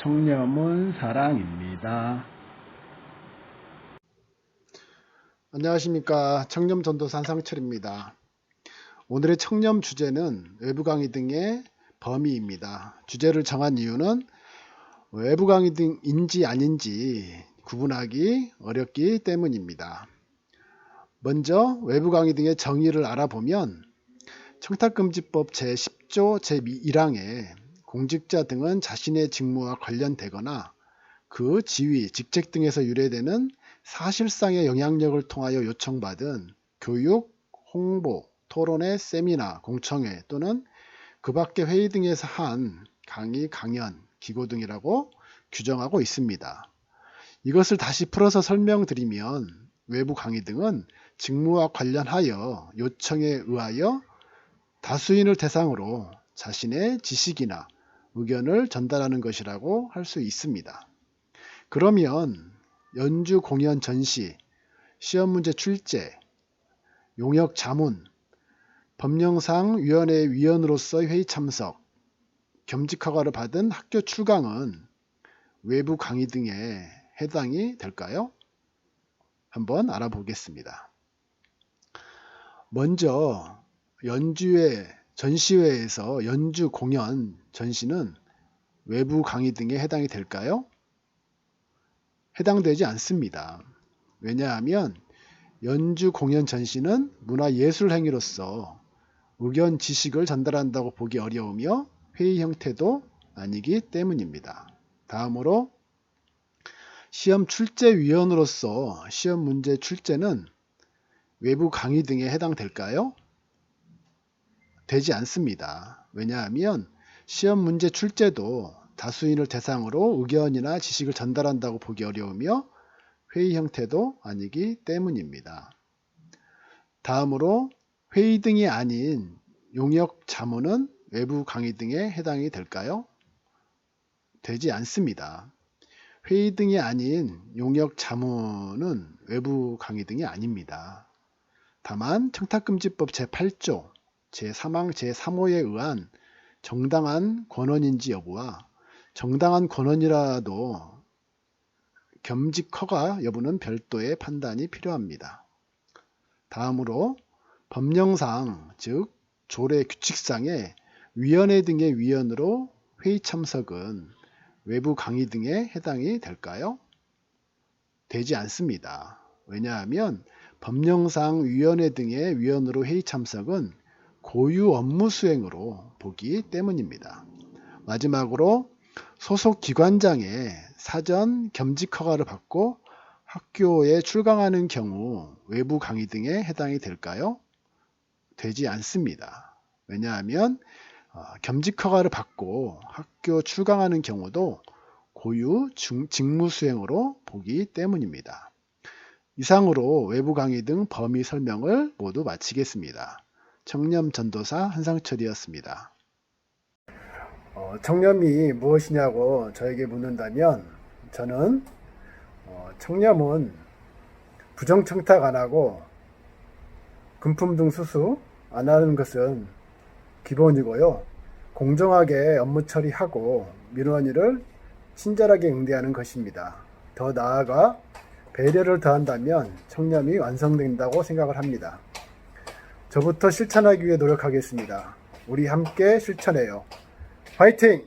청렴은 사랑입니다. 안녕하십니까. 청렴전도사 한상철입니다. 오늘의 청렴 주제는 외부 강의 등의 범위입니다. 주제를 정한 이유는 외부 강의 등인지 아닌지 구분하기 어렵기 때문입니다. 먼저 외부 강의 등의 정의를 알아보면 청탁금지법 제10조 제1항에 공직자 등은 자신의 직무와 관련되거나 그 지위, 직책 등에서 유래되는 사실상의 영향력을 통하여 요청받은 교육, 홍보, 토론회, 세미나, 공청회 또는 그 밖의 회의 등에서 한 강의, 강연, 기고 등이라고 규정하고 있습니다. 이것을 다시 풀어서 설명드리면 외부 강의 등은 직무와 관련하여 요청에 의하여 다수인을 대상으로 자신의 지식이나 의견을 전달하는 것이라고 할 수 있습니다. 그러면 연주, 공연, 전시, 시험 문제 출제, 용역 자문, 법령상 위원회 위원으로서 회의 참석, 겸직 허가를 받은 학교 출강은 외부 강의 등에 해당이 될까요? 한번 알아보겠습니다. 먼저 연주회, 전시회에서 연주, 공연, 전시는 외부 강의 등에 해당이 될까요? 해당되지 않습니다. 왜냐하면 연주, 공연, 전시는 문화예술 행위로서 의견, 지식을 전달한다고 보기 어려우며 회의 형태도 아니기 때문입니다. 다음으로 시험 출제위원으로서 시험 문제 출제는 외부 강의 등에 해당될까요? 되지 않습니다. 왜냐하면 시험 문제 출제도 다수인을 대상으로 의견이나 지식을 전달한다고 보기 어려우며 회의 형태도 아니기 때문입니다. 다음으로 회의 등이 아닌 용역 자문은 외부 강의 등에 해당이 될까요? 되지 않습니다. 회의 등이 아닌 용역 자문은 외부 강의 등이 아닙니다. 다만 청탁금지법 제8조 제3항 제3호에 의한 정당한 권한인지 여부와 정당한 권한이라도 겸직 허가 여부는 별도의 판단이 필요합니다. 다음으로 법령상 즉 조례 규칙상의 위원회 등의 위원으로 회의 참석은 외부 강의 등에 해당이 될까요? 되지 않습니다. 왜냐하면 법령상 위원회 등의 위원으로 회의 참석은 고유 업무 수행으로 보기 때문입니다. 마지막으로 소속 기관장의 사전 겸직 허가를 받고 학교에 출강하는 경우 외부 강의 등에 해당이 될까요? 되지 않습니다. 왜냐하면 겸직 허가를 받고 학교 출강하는 경우도 고유 직무 수행으로 보기 때문입니다. 이상으로 외부 강의 등 범위 설명을 모두 마치겠습니다. 청렴 전도사 한상철이었습니다. 청렴이 무엇이냐고 저에게 묻는다면 저는 청렴은 부정청탁 안 하고 금품 등 수수 안 하는 것은 기본이고요. 공정하게 업무 처리하고 미루한 일을 친절하게 응대하는 것입니다. 더 나아가 배려를 더한다면 청렴이 완성된다고 생각을 합니다. 저부터 실천하기 위해 노력하겠습니다. 우리 함께 실천해요. 화이팅!